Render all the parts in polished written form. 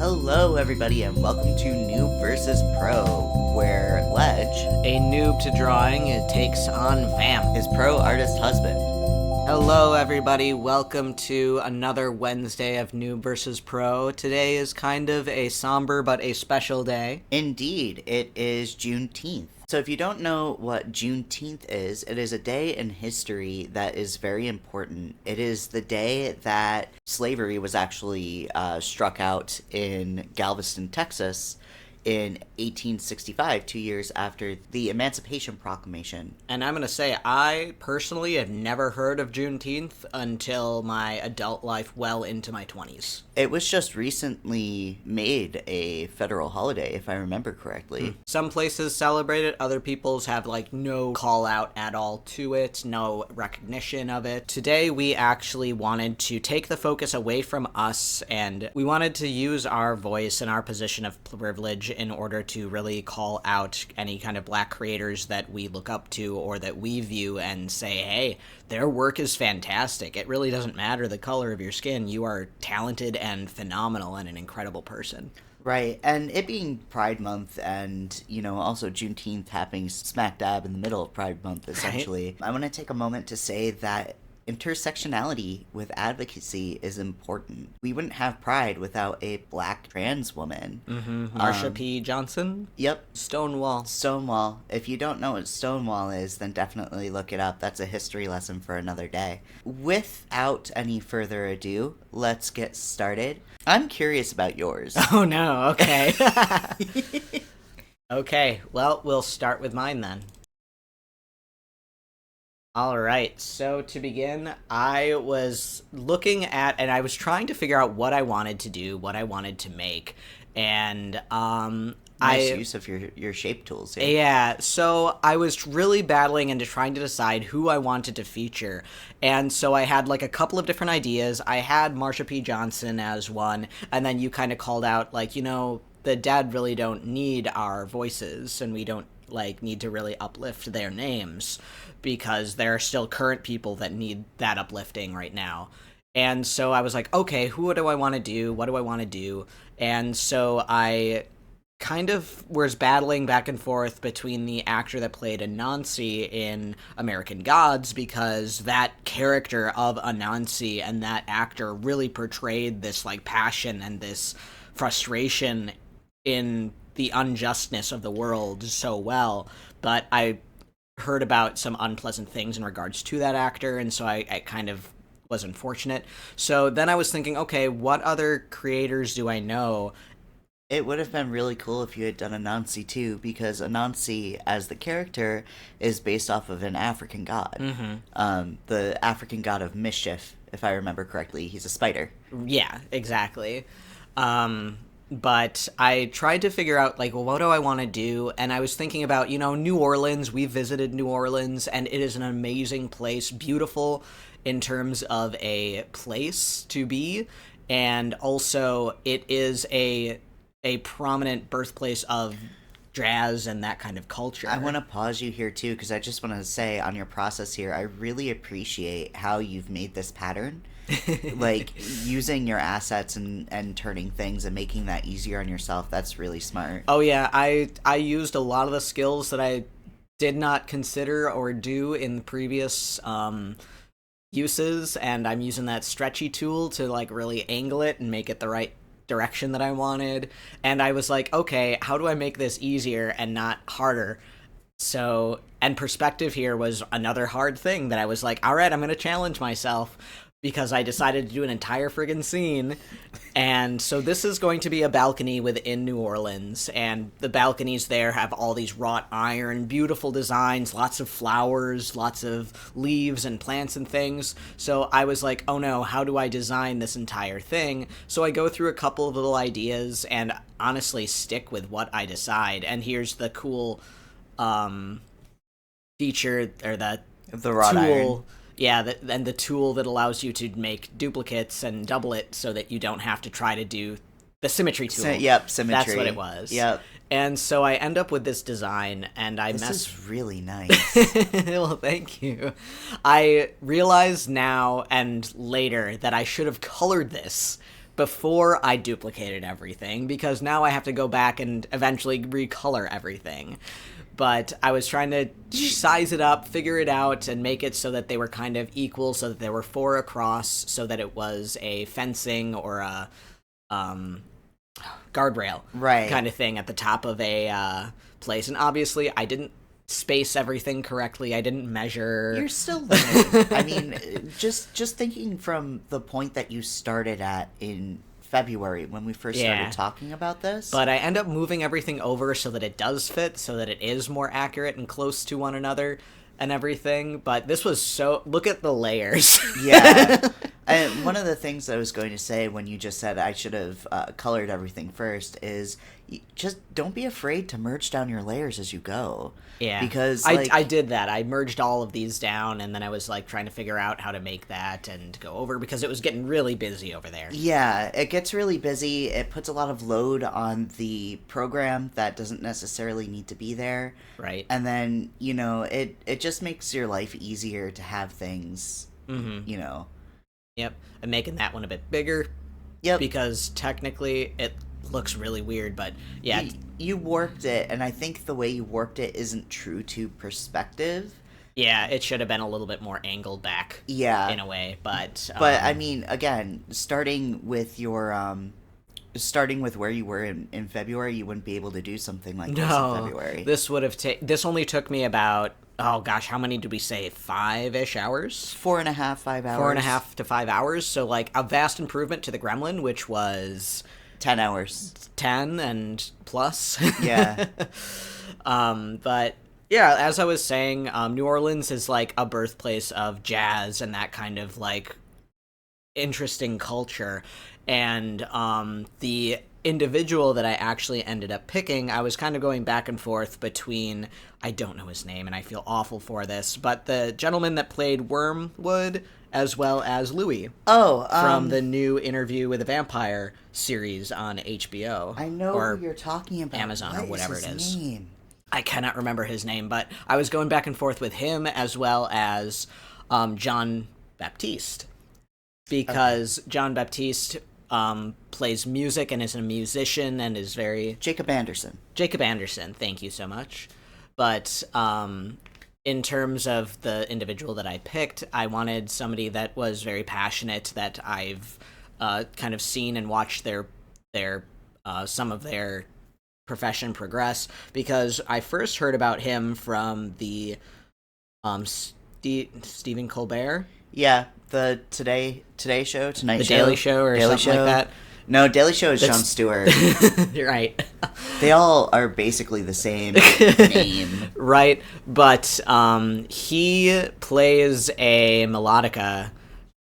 Hello, everybody, and welcome to Newb versus Pro, where Ledge, A noob to drawing, it takes on Vamp. his pro artist husband. Hello, everybody. Welcome to another Wednesday of Noob versus Pro. Today is kind of a somber but a special day. Indeed, it is Juneteenth. So if you don't know what Juneteenth is, it is a day in history that is very important. It is the day that slavery was actually struck out in Galveston, Texas, in 1865, 2 years after the Emancipation Proclamation. And I'm going to say, I personally have never heard of Juneteenth until my adult life well into my 20s. It was just recently made a federal holiday, if I remember correctly. Some places celebrate it, other people's have no call out at all to it, no recognition of it. Today we actually wanted to take the focus away from us, and we wanted to use our voice and our position of privilege in order to really call out any kind of black creators that we look up to or that we view and say, hey, their work is fantastic. It really doesn't matter the color of your skin. You are talented and phenomenal and an incredible person. Right, and it being Pride Month and, also Juneteenth happening smack dab in the middle of Pride Month, essentially, I want to take a moment to say that intersectionality with advocacy is important. We wouldn't have Pride without a black trans woman. Marsha P. Johnson? Yep. Stonewall. Stonewall. If you don't know what Stonewall is, then definitely look it up. That's a history lesson for another day. Without any further ado, let's get started. I'm curious about yours. Oh no, okay. Okay, well, we'll start with mine then. Alright, so to begin, I was looking at, and I was trying to figure out what I wanted to do, what I wanted to make, and, Nice use of your shape tools. Yeah, so I was really battling and trying to decide who I wanted to feature, and so I had a couple of different ideas. I had Marsha P. Johnson as one, and then you kind of called out, the dead really don't need our voices, and we don't, need to really uplift their names, because there are still current people that need that uplifting right now. And so I was like, okay, who do I want to do? What do I want to do? And so I kind of was battling back and forth between the actor that played Anansi in American Gods, because that character of Anansi and that actor really portrayed this passion and this frustration in the unjustness of the world so well. But I heard about some unpleasant things in regards to that actor, and so I kind of was unfortunate. So then I was thinking, okay, what other creators do I know? It would have been really cool if you had done Anansi too, because Anansi, as the character, is based off of an African god. The African god of mischief, if I remember correctly. He's a spider. Yeah, exactly. But I tried to figure out, what do I want to do? And I was thinking about, New Orleans. We visited New Orleans, and it is an amazing place, beautiful in terms of a place to be, and also it is a prominent birthplace of jazz and that kind of culture. I want to pause you here too, because I just want to say on your process here, I really appreciate how you've made this pattern. Using your assets and turning things and making that easier on yourself. That's really smart. Oh yeah, I used a lot of the skills that I did not consider or do in previous uses, and I'm using that stretchy tool to really angle it and make it the right direction that I wanted. And I was like, okay, how do I make this easier and not harder? So, and perspective here was another hard thing that I was like, all right, I'm going to challenge myself, because I decided to do an entire friggin' scene. And so this is going to be a balcony within New Orleans, and the balconies there have all these wrought iron, beautiful designs, lots of flowers, lots of leaves and plants and things. So I was like, oh no, how do I design this entire thing? So I go through a couple of little ideas and honestly stick with what I decide. And here's the cool feature, or the wrought tool. Iron. Yeah, and the tool that allows you to make duplicates and double it so that you don't have to try to do the symmetry tool. Yep, symmetry. That's what it was. Yep. And so I end up with this design, and This is really nice. Well, thank you. I realize now and later that I should have colored this before I duplicated everything, because now I have to go back and eventually recolor everything. But I was trying to size it up, figure it out, and make it so that they were kind of equal, so that there were 4 across, so that it was a fencing or a guardrail kind of thing at the top of a place. And obviously, I didn't space everything correctly. I didn't measure. You're still learning. I mean, just thinking from the point that you started at in February when we first started talking about this. But I end up moving everything over so that it does fit, so that it is more accurate and close to one another and everything. But this was so... Look at the layers. Yeah. And one of the things I was going to say when you just said I should have colored everything first is just don't be afraid to merge down your layers as you go. Yeah. Because I did that. I merged all of these down, and then I was like trying to figure out how to make that and go over, because it was getting really busy over there. Yeah, it gets really busy. It puts a lot of load on the program that doesn't necessarily need to be there. Right. And then, you know, it just makes your life easier to have things, you know. Yep. And making that one a bit bigger. Yep. Because technically it looks really weird, but yeah. You warped it, and I think the way you warped it isn't true to perspective. Yeah, it should have been a little bit more angled back. Yeah. In a way, but... But, I mean, again, starting with where you were in February, you wouldn't be able to do something like this in February. This would have this only took me about, oh gosh, how many did we say? 5-ish hours? 4.5, 5 hours. 4.5 to 5 hours. So, like, a vast improvement to the Gremlin, which was 10 hours. 10 and plus. Yeah. But yeah, as I was saying, New Orleans is like a birthplace of jazz and that kind of like interesting culture. And the individual that I actually ended up picking, I was kind of going back and forth between, I don't know his name and I feel awful for this, but the gentleman that played Wormwood as well as Louis. Oh, from the new Interview with a Vampire series on HBO. I know who you're talking about. Amazon or whatever it is. Name? I cannot remember his name, but I was going back and forth with him as well as Jon Batiste. Because Jon Batiste plays music and is a musician and is very... Jacob Anderson, thank you so much. But in terms of the individual that I picked, I wanted somebody that was very passionate, that I've kind of seen and watched their some of their profession progress, because I first heard about him from the Stephen Colbert. Yeah, the Today Show, Tonight the Show, Daily Show, or Daily something Show. like that. No, Daily Show is Jon Stewart. You're right. They all are basically the same name. Right, but he plays a melodica,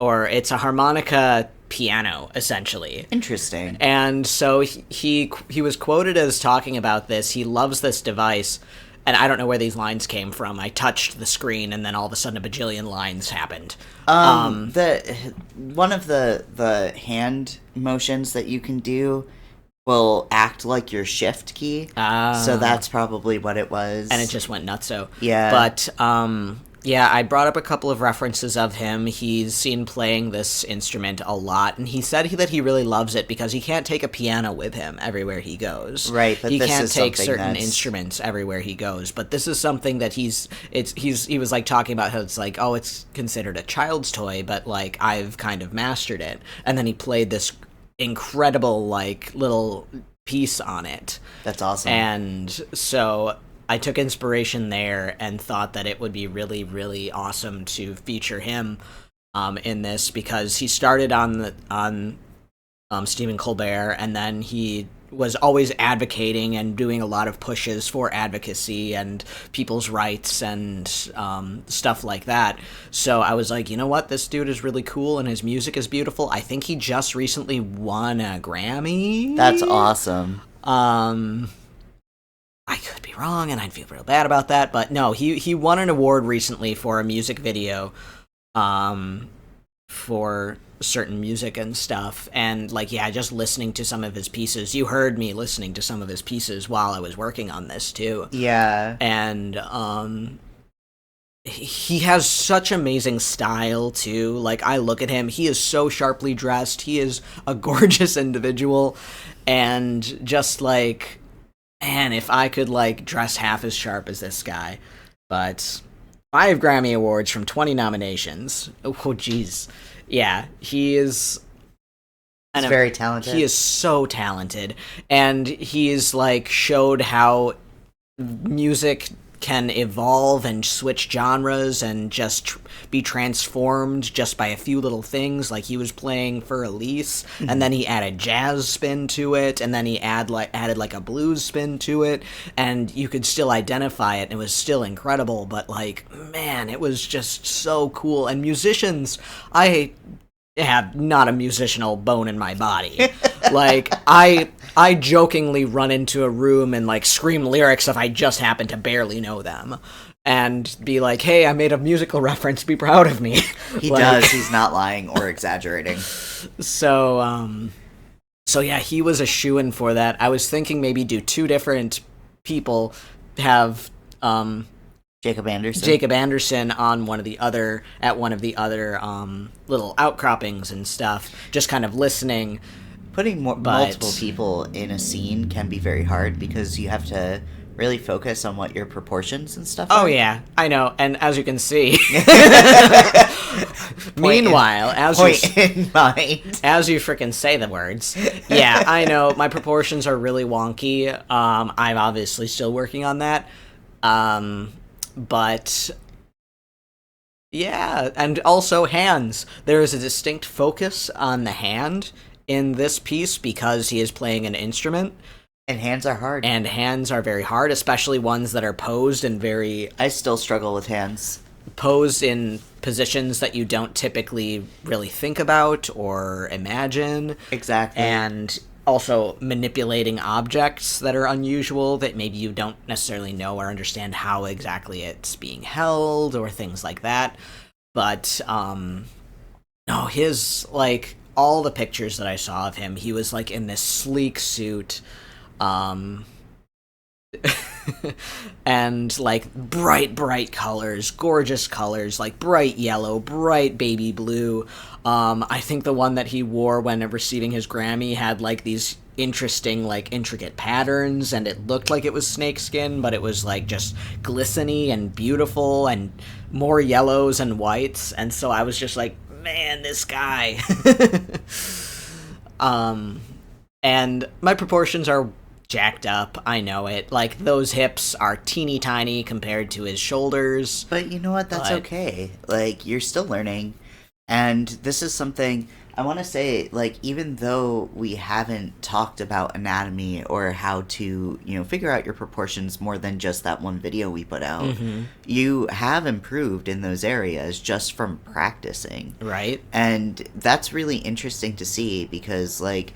or it's a harmonica piano, essentially. Interesting. And so he was quoted as talking about this. He loves this device, and I don't know where these lines came from. I touched the screen, and then all of a sudden a bajillion lines happened. One of the hand motions that you can do will act like your shift key. So that's probably what it was. And it just went nutso. Yeah. But yeah, I brought up a couple of references of him. He's seen playing this instrument a lot, and he said that he really loves it because he can't take a piano with him everywhere he goes. Right, but he this can't is take something certain that's... instruments everywhere he goes. But this is something that he was like talking about how it's like, oh, it's considered a child's toy, but like I've kind of mastered it. And then he played this incredible like little piece on it. That's awesome. And so I took inspiration there and thought that it would be really, really awesome to feature him in this, because he started on Stephen Colbert, and then he was always advocating and doing a lot of pushes for advocacy and people's rights and stuff like that. So I was like, you know what? This dude is really cool and his music is beautiful. I think he just recently won a Grammy. That's awesome. I could be wrong, and I'd feel real bad about that, but no, he won an award recently for a music video, for certain music and stuff, and like, yeah, just listening to some of his pieces. You heard me listening to some of his pieces while I was working on this too. Yeah. And he has such amazing style too. Like, I look at him, he is so sharply dressed, he is a gorgeous individual, and just like, man, if I could like dress half as sharp as this guy. But 5 Grammy Awards from 20 nominations. Oh jeez. Yeah, he is He's very talented. he is so talented, and he's like showed how music can evolve and switch genres and just be transformed just by a few little things. Like, he was playing for Elise, and then he added jazz spin to it, and then he added like a blues spin to it, and you could still identify it, and it was still incredible. But like, man, it was just so cool. And musicians, I have not a musical bone in my body. Like, I jokingly run into a room and like scream lyrics if I just happen to barely know them, and be like, "Hey, I made a musical reference. Be proud of me." He does. He's not lying or exaggerating. So yeah, he was a shoo-in for that. I was thinking maybe do 2 different people, have Jacob Anderson on one of the other little outcroppings and stuff, just kind of listening. Putting multiple people in a scene can be very hard because you have to really focus on what your proportions and stuff are. Oh yeah, I know. And as you can see, meanwhile, as you freaking say the words, yeah, I know my proportions are really wonky. I'm obviously still working on that. But yeah, and also hands. There is a distinct focus on the hand in this piece because he is playing an instrument. And hands are hard. And hands are very hard, especially ones that are posed in I still struggle with hands. Posed in positions that you don't typically really think about or imagine. Exactly. And also manipulating objects that are unusual that maybe you don't necessarily know or understand how exactly it's being held or things like that. But, no, his, like, all the pictures that I saw of him, he was, like, in this sleek suit, and, like, bright colors, gorgeous colors, like, bright yellow, bright baby blue. I think the one that he wore when receiving his Grammy had, like, these interesting, like, intricate patterns, and it looked like it was snakeskin, but it was, like, just glistening and beautiful, and more yellows and whites, and so I was just like, man, this guy. And my proportions are jacked up, I know it. Like, those hips are teeny tiny compared to his shoulders. But you know what? That's okay. Like, you're still learning. And this is something I want to say, like, even though we haven't talked about anatomy or how to, figure out your proportions more than just that one video we put out, you have improved in those areas just from practicing. Right. And that's really interesting to see because, like,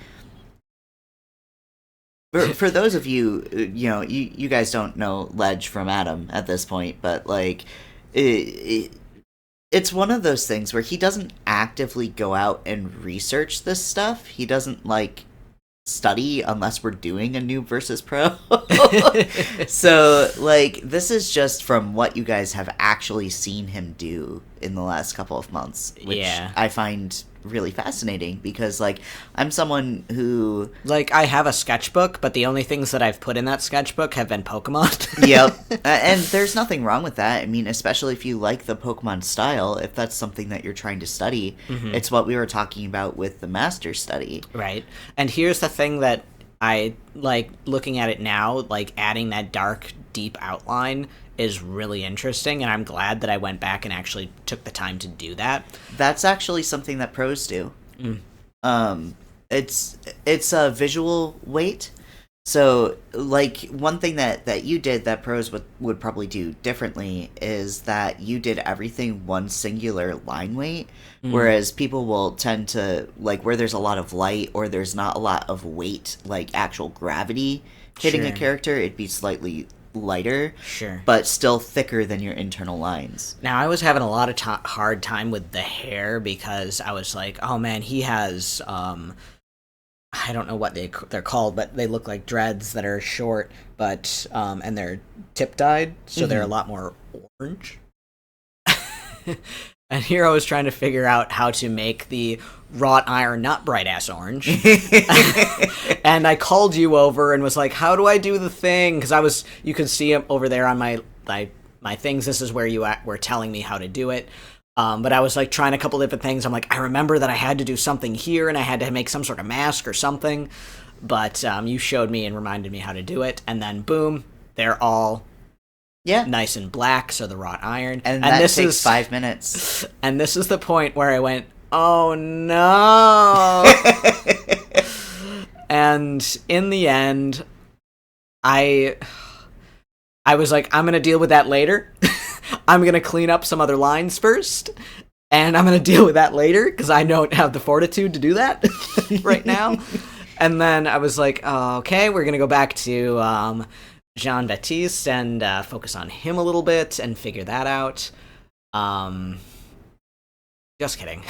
for those of you, you guys don't know Ledge from Adam at this point, but, like, it's one of those things where he doesn't actively go out and research this stuff. He doesn't, like, study unless we're doing a Newb versus Pro. So, like, this is just from what you guys have actually seen him do in the last couple of months, which I find really fascinating because, like, I'm someone who, like, I have a sketchbook, but the only things that I've put in that sketchbook have been Pokemon. Yep. And there's nothing wrong with that. I mean, especially if you like the Pokemon style, if that's something that you're trying to study, it's what we were talking about with the master study. Right. And here's the thing that I like looking at it now, like, adding that dark, deep outline is really interesting, and I'm glad that I went back and actually took the time to do that. That's actually something that pros do. It's a visual weight. So, like, one thing that you did that pros would probably do differently is that you did everything one singular line weight, whereas people will tend to, like, where there's a lot of light or there's not a lot of weight, like actual gravity hitting a character, it'd be slightly lighter, but still thicker than your internal lines. Now, I was having a lot of hard time with the hair because I was like, oh man, he has I don't know what they're called, but they look like dreads that are short, but and they're tip dyed, so they're a lot more orange. And Hero was trying to figure out how to make the wrought iron not bright ass orange. And I called you over and was like, how do I do the thing? Because you could see him over there on my things. This is where you were telling me how to do it. But I was like trying a couple different things. I'm like, I remember that I had to do something here and I had to make some sort of mask or something. But you showed me and reminded me how to do it. And then boom, they're all nice and black, so the wrought iron. And that takes 5 minutes. And this is the point where I went, oh no! And in the end, I was like, I'm going to deal with that later. I'm going to clean up some other lines first. And I'm going to deal with that later, because I don't have the fortitude to do that right now. And then I was like, oh, okay, we're going to go back to Jon Batiste and focus on him a little bit and figure that out. Just kidding.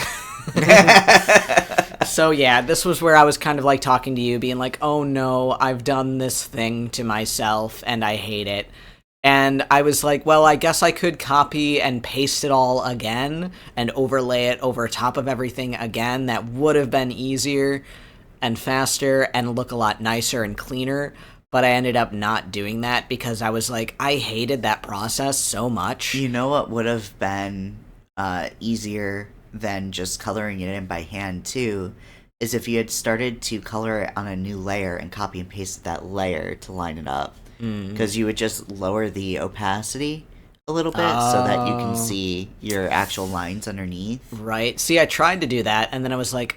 So yeah, this was where I was kind of like talking to you, being like, oh no, I've done this thing to myself and I hate it. And I was like, well, I guess I could copy and paste it all again and overlay it over top of everything again. That would have been easier and faster and look a lot nicer and cleaner. But I ended up not doing that because I was like, I hated that process so much. You know what would have been easier than just coloring it in by hand too, is if you had started to color it on a new layer and copy and paste that layer to line it up. Because you would just lower the opacity a little bit so that you can see your actual lines underneath. Right. See, I tried to do that, and then I was like,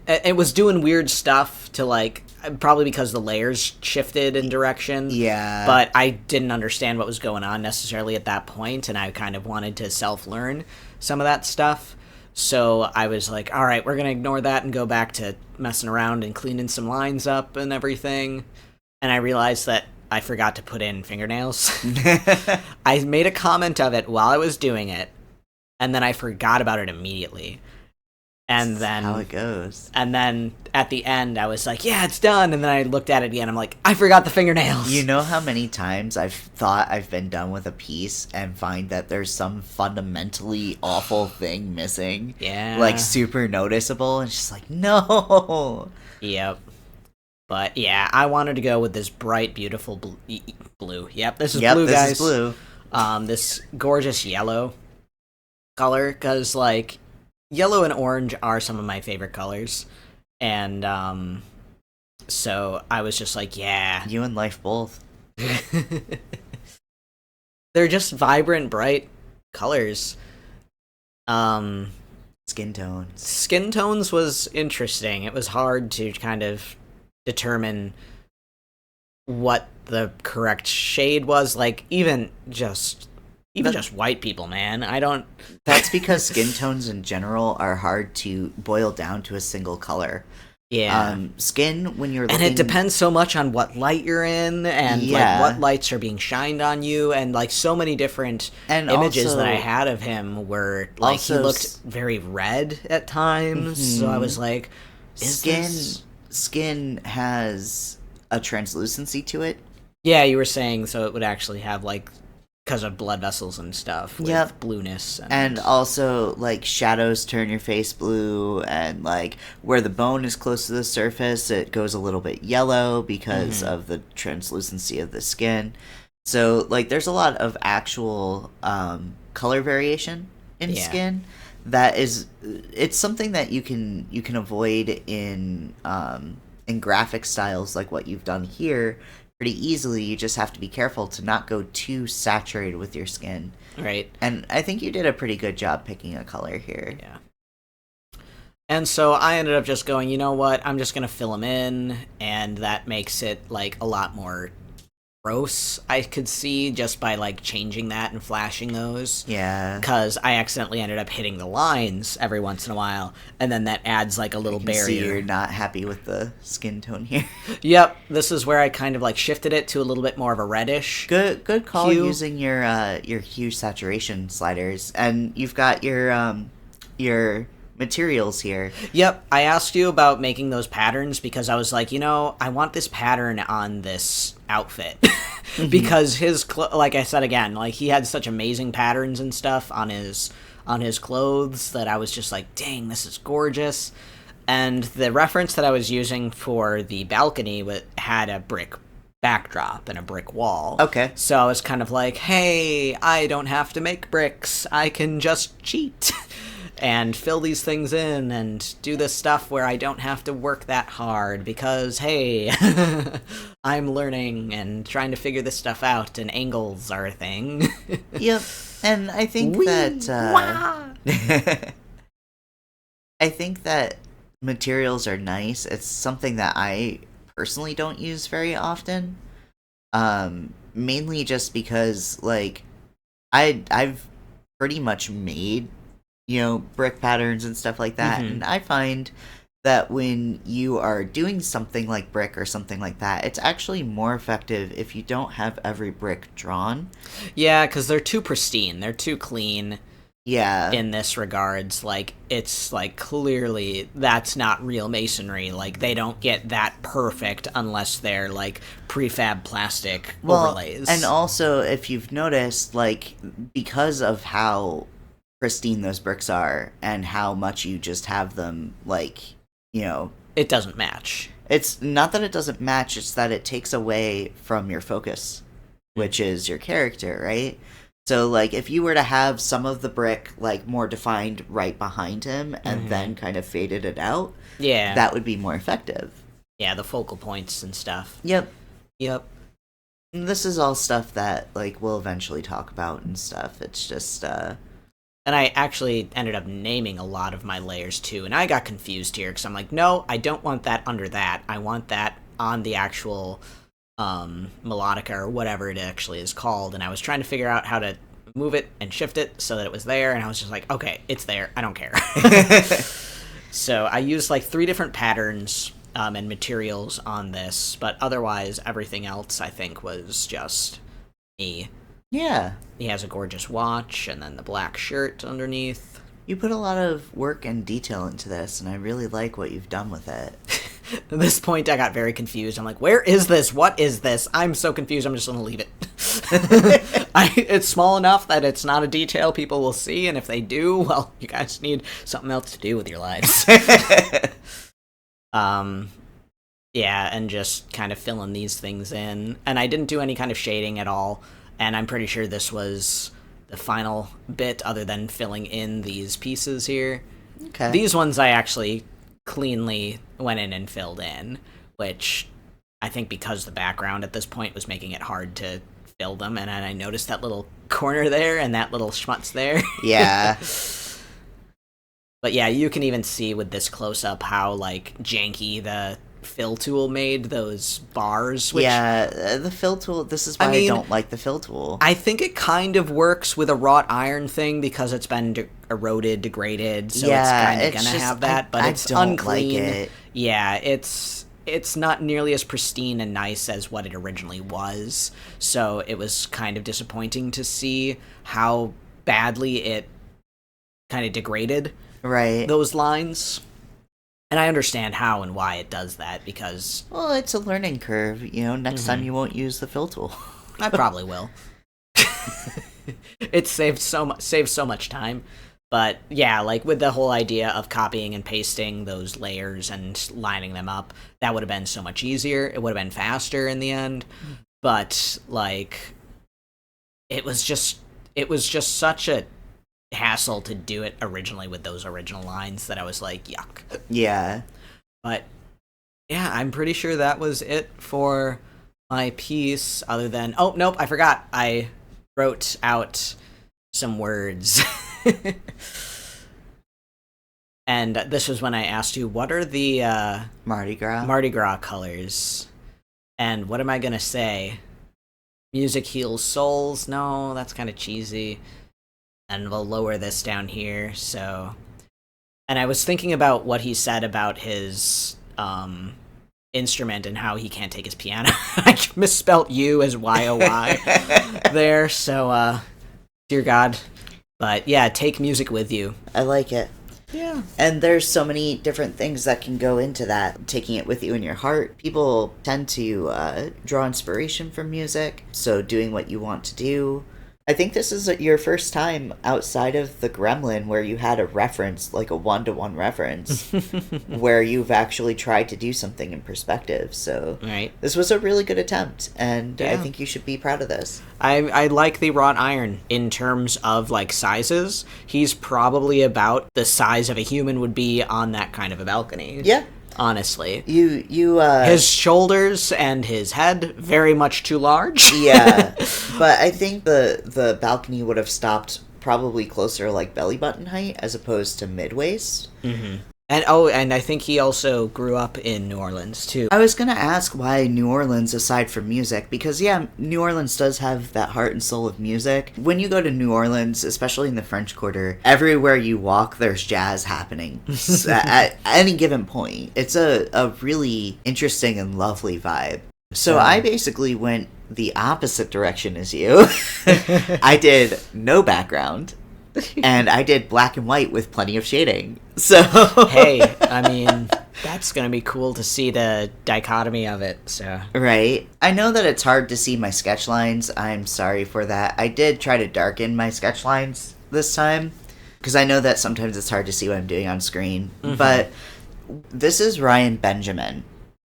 it was doing weird stuff to, like, probably because the layers shifted in direction. Yeah. But I didn't understand what was going on necessarily at that point, and I kind of wanted to self-learn some of that stuff. So I was like, all right, we're going to ignore that and go back to messing around and cleaning some lines up and everything. And I realized that I forgot to put in fingernails. I made a comment of it while I was doing it, and then I forgot about it immediately. And then how it goes. And then at the end, I was like, yeah, it's done. And then I looked at it again. I'm like, I forgot the fingernails. You know how many times I've thought I've been done with a piece and find that there's some fundamentally awful thing missing? Yeah. Like, super noticeable. And it's just like, no. Yep. But yeah, I wanted to go with this bright, beautiful blue. Yep, this is blue, guys. This is blue. This gorgeous yellow color, because, like, yellow and orange are some of my favorite colors. And, so I was just like, yeah. You and life both. They're just vibrant, bright colors. Skin tones. Skin tones was interesting. It was hard to kind of determine what the correct shade was. Like, even just white people, man. That's because skin tones in general are hard to boil down to a single color. Yeah. Skin, when you're looking... And it depends so much on what light you're in, and like what lights are being shined on you, and like so many different images also, that I had of him were like he looked very red at times. So I was like, Skin has a translucency to it. Yeah, you were saying so it would actually have, like, because of blood vessels and stuff, with blueness. And also, like, shadows turn your face blue, and, like, where the bone is close to the surface, it goes a little bit yellow because of the translucency of the skin. So, like, there's a lot of actual color variation in skin. It's something that you can avoid in graphic styles like what you've done here pretty easily. You just have to be careful to not go too saturated with your skin. Right. And I think you did a pretty good job picking a color here. Yeah. And so I ended up just going, you know what, I'm just going to fill them in, and that makes it, like, a lot more gross, I could see, just by, like, changing that and flashing those. Yeah. Because I accidentally ended up hitting the lines every once in a while, and then that adds, like, a little barrier. See, you're not happy with the skin tone here. Yep, this is where I kind of, like, shifted it to a little bit more of a reddish Good call hue. Using your hue saturation sliders. And you've got your materials here. Yep, I asked you about making those patterns because I was like, you know, I want this pattern on this outfit. Because his like I said again, like, he had such amazing patterns and stuff on his on his clothes that I was just like, dang, this is gorgeous. And the reference that I was using for the balcony had a brick backdrop and a brick wall. Okay. So I was kind of like, hey, I don't have to make bricks. I can just cheat and fill these things in and do this stuff where I don't have to work that hard because, hey, I'm learning and trying to figure this stuff out, and angles are a thing. Yep. And I think I think that materials are nice. It's something that I personally don't use very often. Mainly just because, like, I've pretty much made, brick patterns and stuff like that, and I find that when you are doing something like brick or something like that, it's actually more effective if you don't have every brick drawn. Yeah, because they're too pristine. They're too clean. Yeah. In this regards, like, it's like clearly that's not real masonry. Like, they don't get that perfect unless they're like prefab plastic overlays. And also, if you've noticed, like, because of how pristine those bricks are and how much you just have them, like, it doesn't match. It's not that it doesn't match, it's that it takes away from your focus, which is your character, right? So, like, if you were to have some of the brick, like, more defined right behind him and then kind of faded it out, that would be more effective. Yeah, the focal points and stuff. Yep. And this is all stuff that, like, we'll eventually talk about and stuff. It's just, And I actually ended up naming a lot of my layers, too, and I got confused here, because I'm like, no, I don't want that under that. I want that on the actual melodica or whatever it actually is called, and I was trying to figure out how to move it and shift it so that it was there, and I was just like, okay, it's there, I don't care. So I used like 3 different patterns and materials on this, but otherwise everything else I think was just me. Yeah. He has a gorgeous watch and then the black shirt underneath. You put a lot of work and detail into this, and I really like what you've done with it. At this point, I got very confused. I'm like, where is this? What is this? I'm so confused, I'm just going to leave it. It's small enough that it's not a detail people will see, and if they do, well, you guys need something else to do with your lives. Yeah, and just kind of filling these things in. And I didn't do any kind of shading at all, and I'm pretty sure this was the final bit other than filling in these pieces here. Okay. These ones I actually cleanly went in and filled in, which I think because the background at this point was making it hard to fill them, and I noticed that little corner there and that little schmutz there. Yeah. But yeah, you can even see with this close-up how, like, janky the fill tool made those bars. Which, the fill tool, this is why I don't like the fill tool. I think it kind of works with a wrought iron thing because it's been eroded, degraded, so it's kind of going to have that, but it's unclean. Like it. Yeah, it's not nearly as pristine and nice as what it originally was, so it was kind of disappointing to see how badly it kind of degraded those lines. And I understand how and why it does that, because... Well, it's a learning curve, next time you won't use the fill tool. I probably will. It saves so much time. But yeah, like with the whole idea of copying and pasting those layers and lining them up, that would have been so much easier. It would have been faster in the end. But like, it was just such a hassle to do it originally with those original lines that I was like, yuck. Yeah. But yeah, I'm pretty sure that was it for my piece, other than, oh nope, I forgot, I wrote out some words. And this was when I asked you, what are the Mardi Gras colors? And what am I gonna say? Music heals souls? No, that's kind of cheesy. And we'll lower this down here, so... And I was thinking about what he said about his instrument and how he can't take his piano. I misspelt you as Y-O-Y there, so, dear God. But yeah, take music with you. I like it. Yeah. And there's so many different things that can go into that, taking it with you in your heart. People tend to draw inspiration from music, so doing what you want to do. I think this is your first time outside of the Gremlin where you had a reference, like a one-to-one reference, where you've actually tried to do something in perspective. So right. This was a really good attempt, and I think you should be proud of this. I like the wrought iron in terms of, like, sizes. He's probably about the size of a human would be on that kind of a balcony. Yeah. Honestly. His shoulders and his head, very much too large. Yeah. But I think the balcony would have stopped probably closer, like, belly button height as opposed to mid-waist. Mm-hmm. And I think he also grew up in New Orleans, too. I was gonna ask why New Orleans, aside from music, because, yeah, New Orleans does have that heart and soul of music. When you go to New Orleans, especially in the French Quarter, everywhere you walk, there's jazz happening at any given point. It's a really interesting and lovely vibe. So I basically went the opposite direction as you. I did no background. And I did black and white with plenty of shading. So hey, I mean, that's gonna be cool to see the dichotomy of it. So right, I know that it's hard to see my sketch lines. I'm sorry for that. I did try to darken my sketch lines this time because I know that sometimes it's hard to see what I'm doing on screen. Mm-hmm. But this is Ryan Benjamin.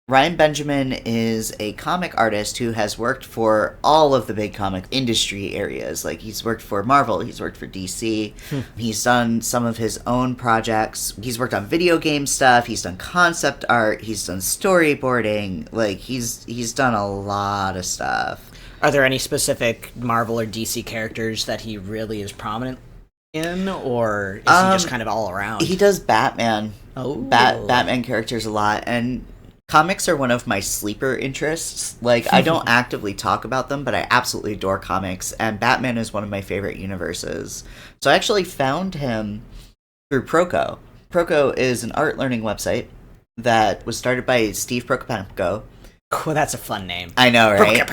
Ryan Benjamin is a comic artist who has worked for all of the big comic industry areas. Like, he's worked for Marvel, he's worked for DC, he's done some of his own projects, he's worked on video game stuff, he's done concept art, he's done storyboarding, like, he's done a lot of stuff. Are there any specific Marvel or DC characters that he really is prominent in, or is he just kind of all around? He does Batman. Oh. Batman characters a lot, and comics are one of my sleeper interests. Like, I don't actively talk about them, but I absolutely adore comics, and Batman is one of my favorite universes. So I actually found him through Proco. Proco is an art learning website that was started by Steve Prokopenko. Oh, that's a fun name. I know, right?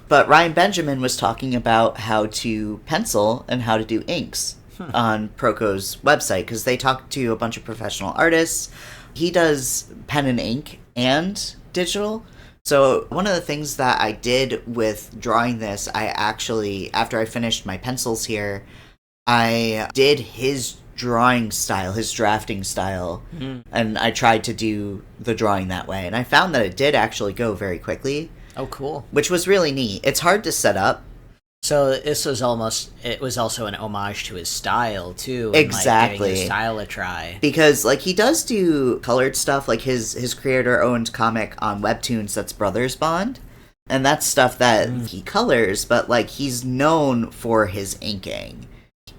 But Ryan Benjamin was talking about how to pencil and how to do inks on Proco's website, because they talk to a bunch of professional artists. He does pen and ink and digital. So one of the things that I did with drawing this, I actually, after I finished my pencils here, I did his drawing style, his drafting style, and I tried to do the drawing that way. And I found that it did actually go very quickly. Oh, cool. Which was really neat. It's hard to set up. So this was it was also an homage to his style, too. And, exactly. Like, giving his style a try. Because, like, he does do colored stuff. Like, his creator-owned comic on Webtoons, that's Brothers Bond. And that's stuff that he colors, but, like, he's known for his inking.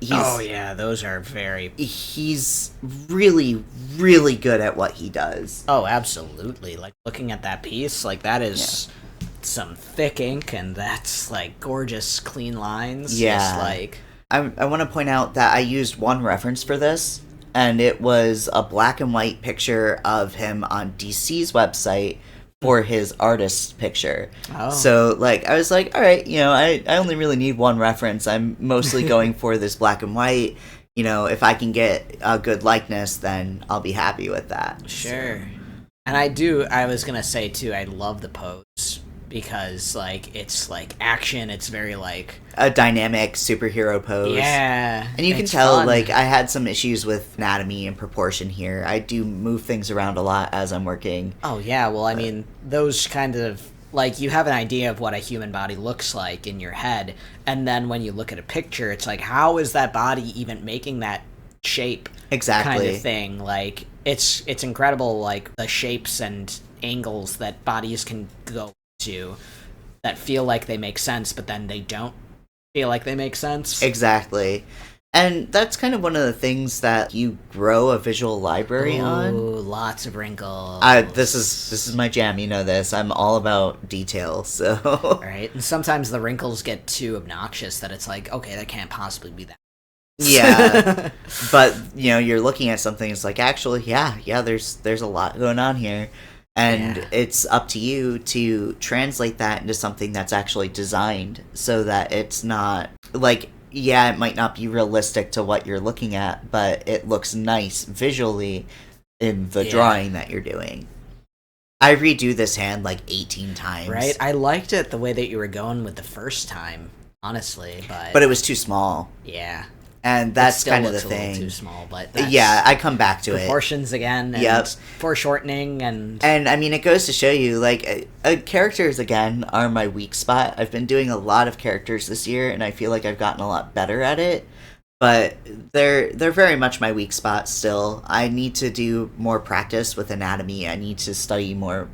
Those are very... He's really, really good at what he does. Oh, absolutely. Like, looking at that piece, like, that is... Yeah. Some thick ink, and that's like gorgeous clean lines. Yeah. Just like I want to point out that I used one reference for this, and it was a black and white picture of him on DC's website for his artist picture. Oh. So, like, I was like, all right, you know, I only really need one reference. I'm mostly going for this black and white. You know, if I can get a good likeness, then I'll be happy with that. Sure. And I was gonna say too, I love the pose. Because, like, it's, like, action, it's very, like... a dynamic superhero pose. Yeah. And you can tell, fun. Like, I had some issues with anatomy and proportion here. I do move things around a lot as I'm working. Oh, yeah, well, I mean, those kind of... Like, you have an idea of what a human body looks like in your head, and then when you look at a picture, it's like, how is that body even making that shape? Exactly. Kind of thing. Like, it's incredible, like, the shapes and angles that bodies can go to that feel like they make sense, but then they don't feel like they make sense. Exactly. And that's kind of one of the things that you grow a visual library on. Ooh, lots of wrinkles. This is my jam, you know this. I'm all about detail, so... Right, and sometimes the wrinkles get too obnoxious that it's like, okay, that can't possibly be that. Yeah. But, you know, you're looking at something, it's like, actually, yeah, there's a lot going on here. And it's up to you to translate that into something that's actually designed so that it's not, like, yeah, it might not be realistic to what you're looking at, but it looks nice visually in the drawing that you're doing. I redo this hand like 18 times. Right? I liked it the way that you were going with the first time. honestly, But it was too small. yeah. And that's kind of the It still looks a thing. little too small, but that's Yeah, I come back to it. proportions again, and Yep. foreshortening, and And I mean, it goes to show you, like, characters again are my weak spot. I've been doing a lot of characters this year, and I feel like I've gotten a lot better at it. But they're very much my weak spot still. I need to do more practice with anatomy. I need to study more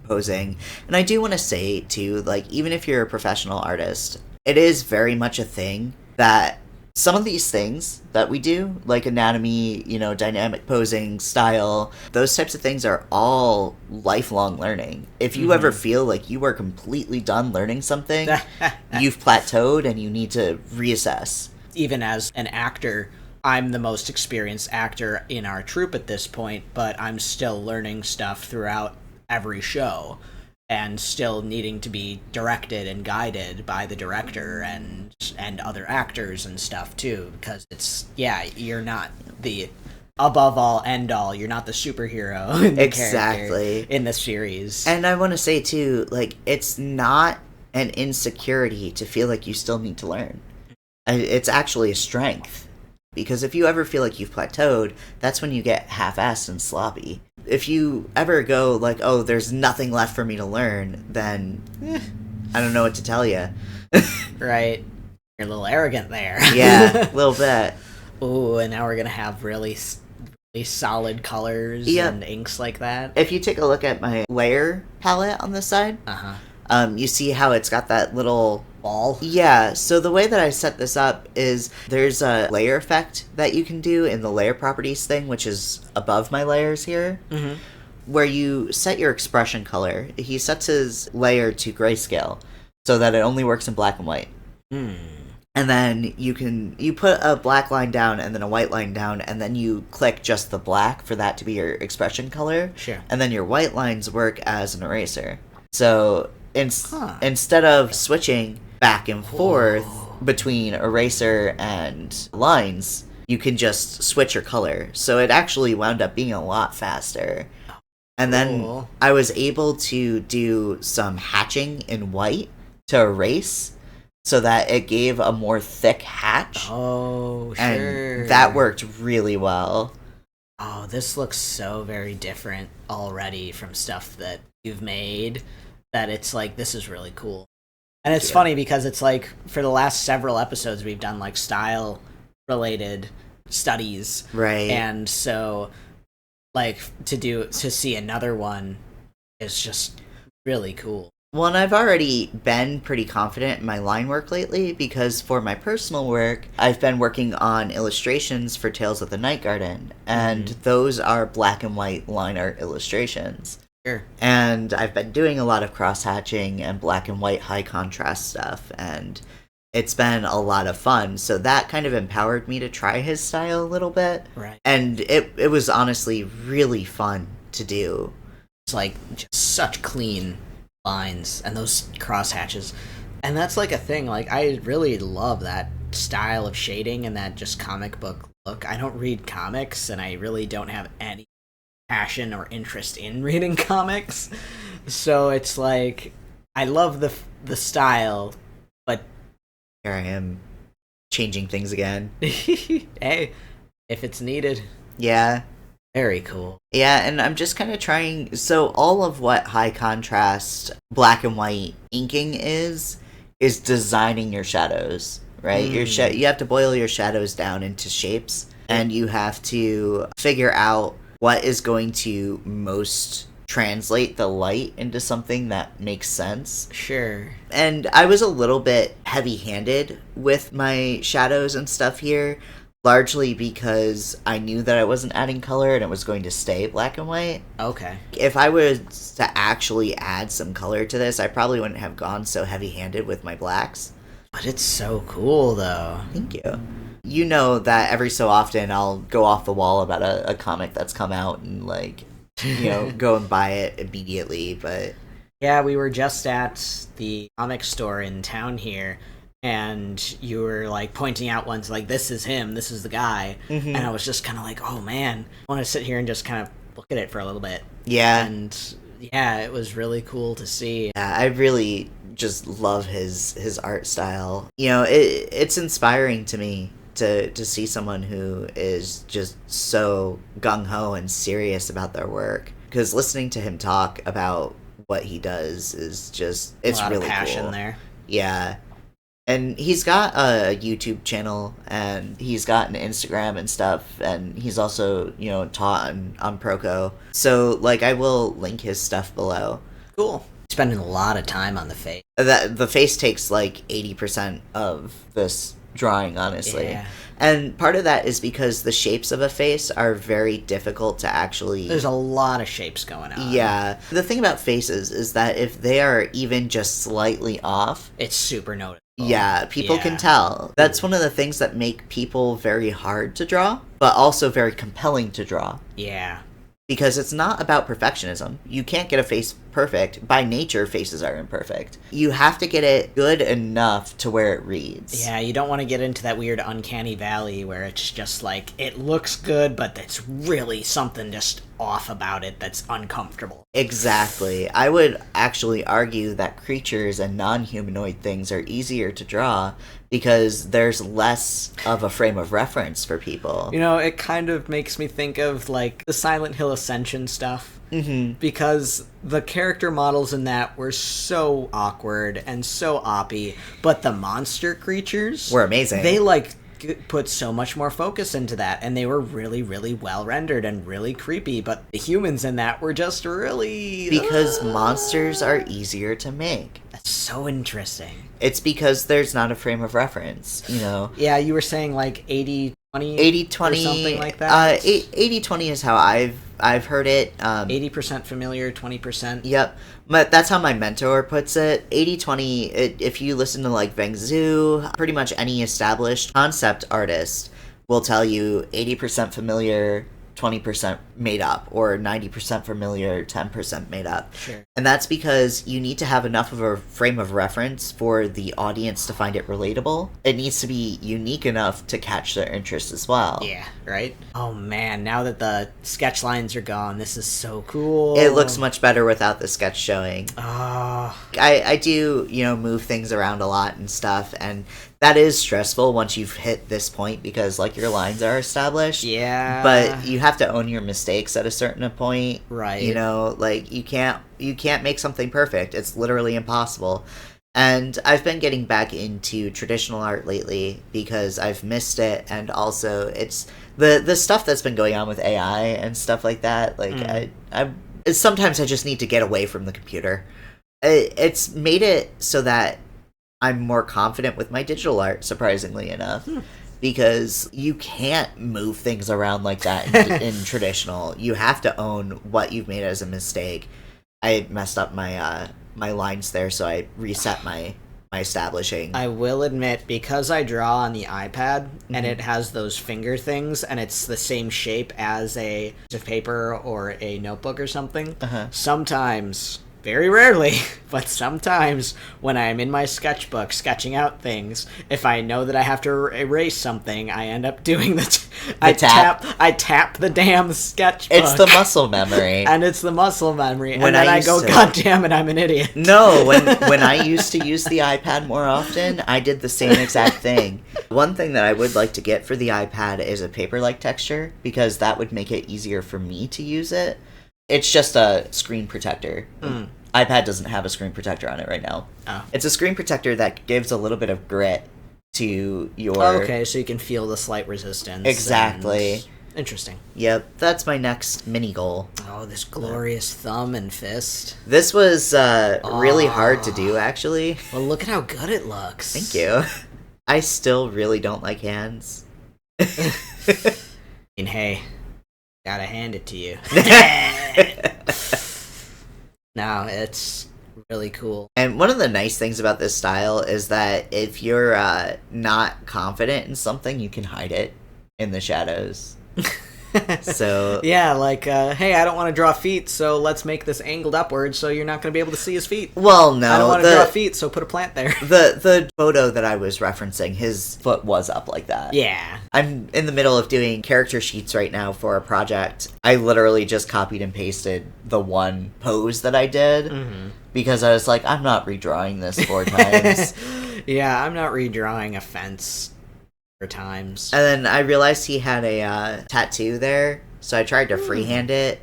posing. And I do want to say too, like, even if you're a professional artist, it is very much a thing that some of these things that we do, like anatomy, dynamic posing, style, those types of things are all lifelong learning. If you ever feel like you are completely done learning something, you've plateaued and you need to reassess. even as an actor, I'm the most experienced actor in our troupe at this point, but I'm still learning stuff throughout every show, and still needing to be directed and guided by the director and other actors and stuff too, because you're not the above all end all, you're not the superhero in the Exactly in the series. And I want to say too, like, it's not an insecurity to feel like you still need to learn. It's actually a strength, because if you ever feel like you've plateaued, that's when you get half-assed and sloppy. If you ever go like, oh, there's nothing left for me to learn, then I don't know what to tell you. Right. You're a little arrogant there. Yeah, a little bit. Ooh, and now we're gonna have really solid colors and inks like that. If you take a look at my layer palette on this side, you see how it's got that little ball? Yeah, so the way that I set this up is there's a layer effect that you can do in the layer properties thing, which is above my layers here, where you set your expression color. He sets his layer to grayscale so that it only works in black and white. And then you put a black line down and then a white line down, and then you click just the black for that to be your expression color. Sure. And then your white lines work as an eraser. So instead of switching back and forth between eraser and lines, you can just switch your color. So it actually wound up being a lot faster. And then I was able to do some hatching in white to erase, so that it gave a more thick hatch. Oh, sure. And that worked really well. Oh, this looks so very different already from stuff that you've made, that it's like, this is really cool. And it's funny because it's like, for the last several episodes, we've done like style-related studies. Right. And so, like, to see another one is just really cool. Well, and I've already been pretty confident in my line work lately, because for my personal work, I've been working on illustrations for Tales of the Night Garden, and those are black and white line art illustrations. Sure. And I've been doing a lot of cross-hatching and black and white high contrast stuff, and it's been a lot of fun. So that kind of empowered me to try his style a little bit. Right. And it was honestly really fun to do. It's like just such clean lines and those cross hatches, and that's like a thing. Like, I really love that style of shading and that just comic book look. I don't read comics, and I really don't have any passion or interest in reading comics, so it's like I love the style, but here I am changing things again. hey, if it's needed. Yeah. Very cool. Yeah, and I'm just kind of trying... So all of what high contrast black and white inking is designing your shadows, right? You have to boil your shadows down into shapes, and you have to figure out what is going to most translate the light into something that makes sense. Sure. And I was a little bit heavy-handed with my shadows and stuff here, largely because I knew that I wasn't adding color and it was going to stay black and white. Okay. If I was to actually add some color to this, I probably wouldn't have gone so heavy-handed with my blacks. But it's so cool, though. Thank you. You know that every so often I'll go off the wall about a comic that's come out and, like, go and buy it immediately, but... Yeah, we were just at the comic store in town here, and you were like pointing out ones like, this is him, this is the guy, and I was just kind of like, oh man, I want to sit here and just kind of look at it for a little bit. Yeah. And Yeah, it was really cool to see. Yeah, I really just love his art style. You know, it's inspiring to me to see someone who is just so gung-ho and serious about their work. Because listening to him talk about what he does is just, it's a lot really of passion cool. there. Yeah. And he's got a YouTube channel, and he's got an Instagram and stuff, and he's also, you know, taught on Proco. So, like, I will link his stuff below. Cool. Spending a lot of time on the face. The face takes, like, 80% of this drawing, honestly. Yeah. And part of that is because the shapes of a face are very difficult to actually... There's a lot of shapes going on. Yeah. The thing about faces is that if they are even just slightly off... It's super noticeable. Yeah, people can tell. That's one of the things that make people very hard to draw, but also very compelling to draw. Yeah. Because it's not about perfectionism. You can't get a face perfect. By nature, faces are imperfect. You have to get it good enough to where it reads. Yeah, you don't want to get into that weird uncanny valley where it's just like, it looks good, but it's really something just off about it that's uncomfortable. Exactly. I would actually argue that creatures and non-humanoid things are easier to draw because there's less of a frame of reference for people. You know, it kind of makes me think of, like, the Silent Hill Ascension stuff. Mm-hmm. Because the character models in that were so awkward and so oppy, but the monster creatures were amazing. They, like, put so much more focus into that, and they were really, really well rendered and really creepy, but the humans in that were just really... Because monsters are easier to make. That's so interesting. It's because there's not a frame of reference, you know? Yeah, you were saying, like, 80-20? 80-20, or something like that? 80-20 is how I've heard it. 80% familiar, 20%. Yep. But that's how my mentor puts it. 80-20, if you listen to, like, Veng Zhu, pretty much any established concept artist will tell you 80% familiar, 20% made up, or 90% familiar, 10% made up. Sure. And that's because you need to have enough of a frame of reference for the audience to find it relatable. It needs to be unique enough to catch their interest as well. Yeah, right? Oh man, now that the sketch lines are gone, this is so cool. It looks much better without the sketch showing. Oh. I do, you know, move things around a lot and stuff, and that is stressful once you've hit this point because, like, your lines are established. Yeah. But you have to own your mistakes at a certain point. Right. You know, like, you can't make something perfect. It's literally impossible. And I've been getting back into traditional art lately because I've missed it, and also it's the stuff that's been going on with AI and stuff like that. Like, sometimes I just need to get away from the computer. It's made it so that I'm more confident with my digital art, surprisingly enough, because you can't move things around like that in traditional. You have to own what you've made as a mistake. I messed up my my lines there, so I reset my establishing. I will admit, because I draw on the iPad, and it has those finger things, and it's the same shape as a piece of paper or a notebook or something, sometimes... Very rarely, but sometimes when I'm in my sketchbook sketching out things, if I know that I have to erase something, I end up doing I tap the damn sketchbook. It's the muscle memory. And it's the muscle memory. When and then I go, to... God damn it, I'm an idiot. No, when I used to use the iPad more often, I did the same exact thing. One thing that I would like to get for the iPad is a paper-like texture, because that would make it easier for me to use it. It's just a screen protector. iPad doesn't have a screen protector on it right now. Oh. It's a screen protector that gives a little bit of grit to your... Oh, okay, so you can feel the slight resistance. Exactly. Interesting. Yep, that's my next mini goal. Oh, this glorious thumb and fist. This was really hard to do, actually. Well, look at how good it looks. Thank you. I still really don't like hands. And hey, gotta hand it to you. No, it's really cool. And one of the nice things about this style is that if you're not confident in something, you can hide it in the shadows. So yeah, like, hey, I don't want to draw feet, so let's make this angled upward so you're not going to be able to see his feet. well, no, I don't want to draw feet, so put a plant there. the photo that I was referencing, his foot was up like that. Yeah. I'm in the middle of doing character sheets right now for a project. I literally just copied and pasted the one pose that I did because I was like, I'm not redrawing this 4 times. Yeah, I'm not redrawing a fence 4 times. And then I realized he had a tattoo there, so I tried to freehand it,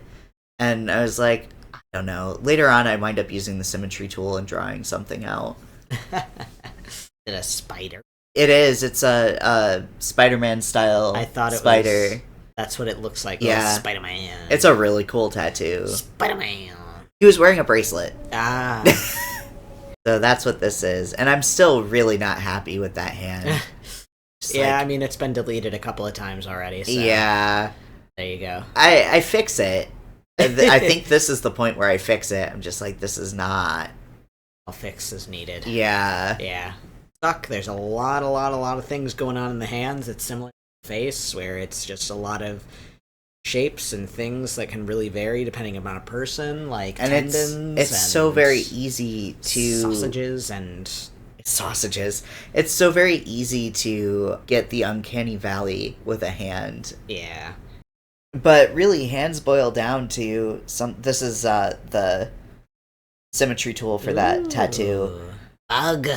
and I was like, I don't know. Later on, I wind up using the symmetry tool and drawing something out. Is it a spider? It is. It's a Spider-Man style I thought it spider. was... That's what it looks like. Yeah. Spider-Man. It's a really cool tattoo. Spider-Man. He was wearing a bracelet. Ah. So that's what this is. And I'm still really not happy with that hand. Yeah, I mean, it's been deleted a couple of times already, so... Yeah. There you go. I fix it. I think this is the point where I fix it. I'm just like, this is not... A fix is needed. Yeah. Yeah. Stuck. There's a lot of things going on in the hands. It's similar to the face, where it's just a lot of shapes and things that can really vary depending upon a person, like and tendons. It's so very easy to... Sausages. It's so very easy to get the uncanny valley with a hand. Yeah. But really, hands boil down to some... This is the symmetry tool for that tattoo. Bug.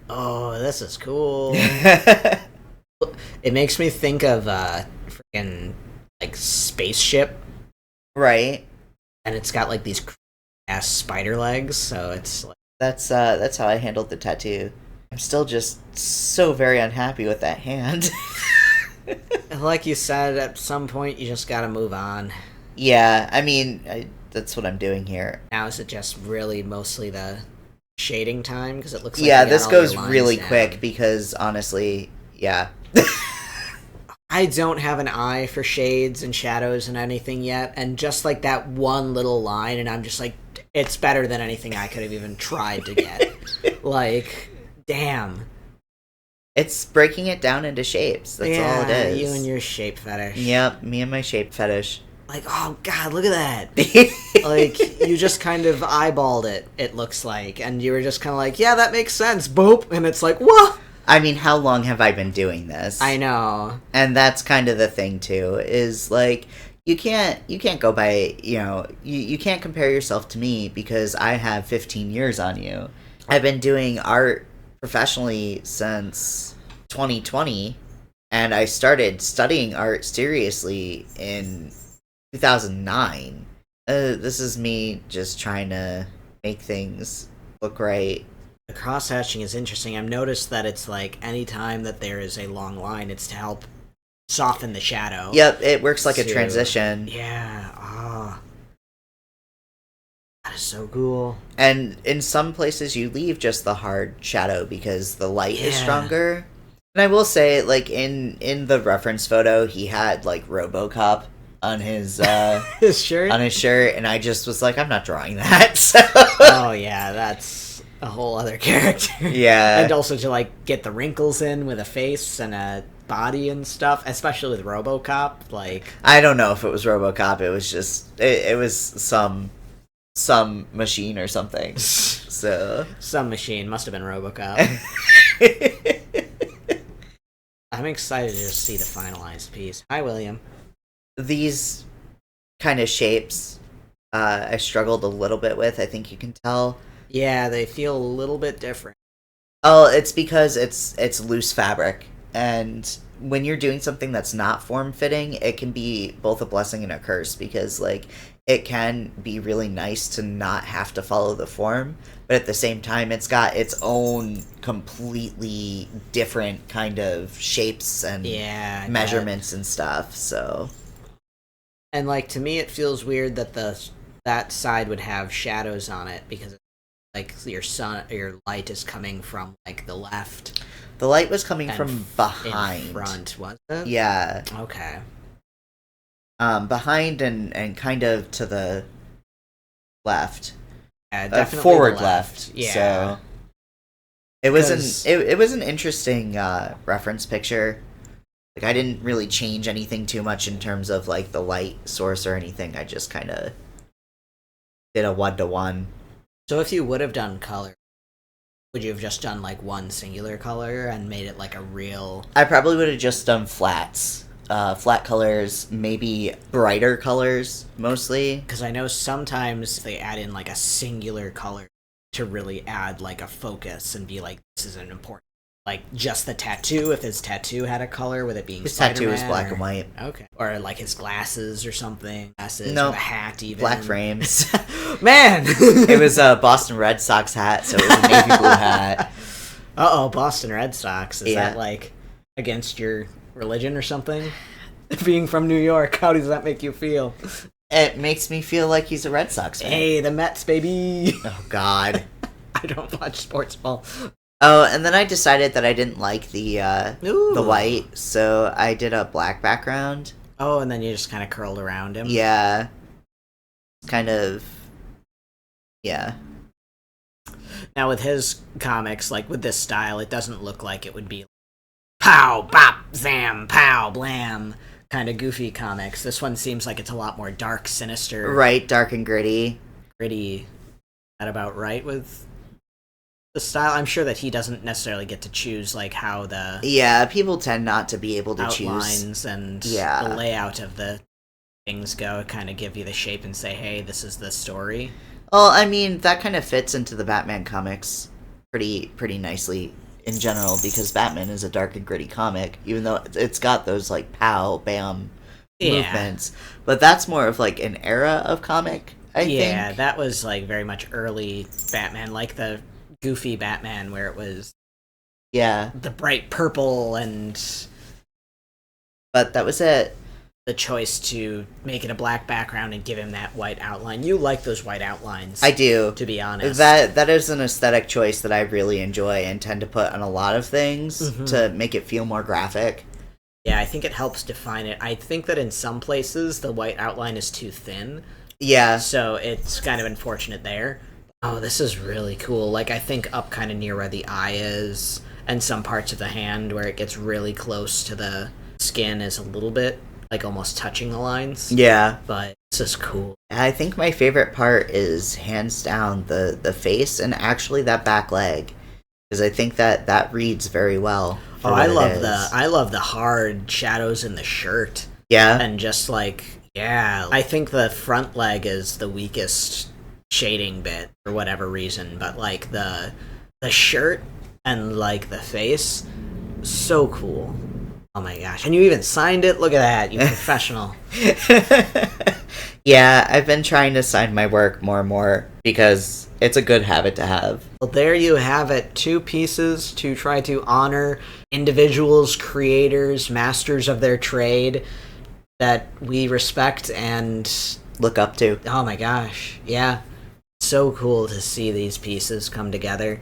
Oh, this is cool. It makes me think of freaking like spaceship, right? And it's got like these ass spider legs, so it's like... That's how I handled the tattoo. I'm still just so very unhappy with that hand. Like you said, at some point you just gotta move on. Yeah, I mean, that's what I'm doing here. Now is it just really mostly the shading time? Because it looks like... Yeah, this goes really quick because, honestly, yeah. I don't have an eye for shades and shadows and anything yet, and just like that one little line, and I'm just like, it's better than anything I could have even tried to get. Like, damn. It's breaking it down into shapes. That's all it is. You and your shape fetish. Yep, me and my shape fetish. Like, oh god, look at that. Like, you just kind of eyeballed it looks like, and you were just kind of like, yeah, that makes sense, boop, and it's like, what? I mean, how long have I been doing this? I know. And that's kind of the thing, too, is, like, you can't go by, you can't compare yourself to me because I have 15 years on you. I've been doing art professionally since 2020, and I started studying art seriously in 2009. This is me just trying to make things look right. The cross-hatching is interesting. I've noticed that it's like any time that there is a long line, it's to help soften the shadow. Yep, it works like a transition. Yeah, oh. That is so cool. And in some places you leave just the hard shadow because the light is stronger. And I will say, like, in the reference photo, he had, like, RoboCop on his his shirt? On his shirt, and I just was like, I'm not drawing that, so... Oh, yeah, that's a whole other character. Yeah. And also to, like, get the wrinkles in with a face and a body and stuff, especially with RoboCop, like... I don't know if it was RoboCop, it was just... It was some machine or something, so... Some machine, must have been RoboCop. I'm excited to just see the finalized piece. Hi, William. These kind of shapes, I struggled a little bit with, I think you can tell. Yeah, they feel a little bit different. Oh, it's because it's loose fabric, and when you're doing something that's not form-fitting, it can be both a blessing and a curse, because, like, it can be really nice to not have to follow the form, but at the same time, it's got its own completely different kind of shapes and measurements and stuff, so... And, like, to me, it feels weird that that side would have shadows on it, because, like, your light is coming from, like, the left. The light was coming from behind. In front, was it? Yeah. Okay. Behind and kind of to the left. Yeah, definitely forward the left. Yeah. So it was an interesting reference picture. Like, I didn't really change anything too much in terms of, like, the light source or anything. I just kind of did a 1-to-1. So if you would have done color, would you have just done, like, one singular color and made it, like, a real... I probably would have just done flats. Flat colors, maybe brighter colors, mostly. Because I know sometimes they add in, like, a singular color to really add, like, a focus and be like, this is an important... Like, just the tattoo, if his tattoo had a color, with it being His Spider-Man, tattoo is black and white. Okay. Or, like, his glasses or something. Glasses, No. or the hat, even. Black frames. Man! It was a Boston Red Sox hat, so it was a navy blue hat. Uh-oh, Boston Red Sox. Is Yeah. that, like, against your religion or something? Being from New York, how does that make you feel? It makes me feel like he's a Red Sox fan. Hey, the Mets, baby! Oh, God. I don't watch sports ball. Oh, and then I decided that I didn't like the Ooh. white, so I did a black background. Oh, and then you just kind of curled around him? Yeah. Kind of... Yeah. Now, with his comics, like, with this style, it doesn't look like it would be pow, bop, zam, pow, blam kind of goofy comics. This one seems like it's a lot more dark, sinister. Right, dark and gritty. Gritty. Is that about right with the style? I'm sure that he doesn't necessarily get to choose, like, how the Yeah, people tend not to be able to choose. outlines and Yeah. the layout of the things go, kind of give you the shape and say, hey, this is the story. Well, I mean, that kind of fits into the Batman comics pretty nicely in general, because Batman is a dark and gritty comic, even though it's got those, like, pow, bam movements. But that's more of, like, an era of comic, I think. Yeah, that was, like, very much early Batman, like the goofy Batman where it was Yeah. the bright purple and But that was it. the choice to make it a black background and give him that white outline. You like those white outlines. I do. To be honest. That is an aesthetic choice that I really enjoy and tend to put on a lot of things to make it feel more graphic. Yeah, I think it helps define it. I think that in some places the white outline is too thin. Yeah. So it's kind of unfortunate there. Oh, this is really cool. Like, I think up kind of near where the eye is, and some parts of the hand where it gets really close to the skin is a little bit, like, almost touching the lines. Yeah. But this is cool. I think my favorite part is hands down the face and actually that back leg, because I think that reads very well. Oh, I love the hard shadows in the shirt. Yeah. And just, like, yeah. I think the front leg is the weakest shading bit for whatever reason, but, like, the shirt and, like, the face, so cool. Oh my gosh. And you even signed it? Look at that, you professional. Yeah, I've been trying to sign my work more and more because it's a good habit to have. Well, there you have it. 2 pieces to try to honor individuals, creators, masters of their trade that we respect and look up to. Oh my gosh. Yeah. So cool to see these pieces come together.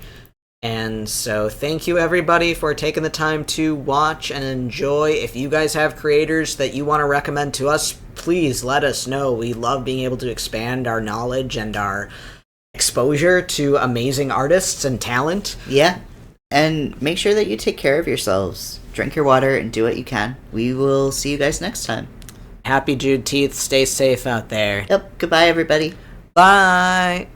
And so thank you everybody for taking the time to watch and enjoy. If you guys have creators that you want to recommend to us, please let us know. We love being able to expand our knowledge and our exposure to amazing artists and talent. Yeah. And make sure that you take care of yourselves. Drink your water and do what you can. We will see you guys next time. Happy Juneteenth. Stay safe out there. Yep. Goodbye, everybody. Bye.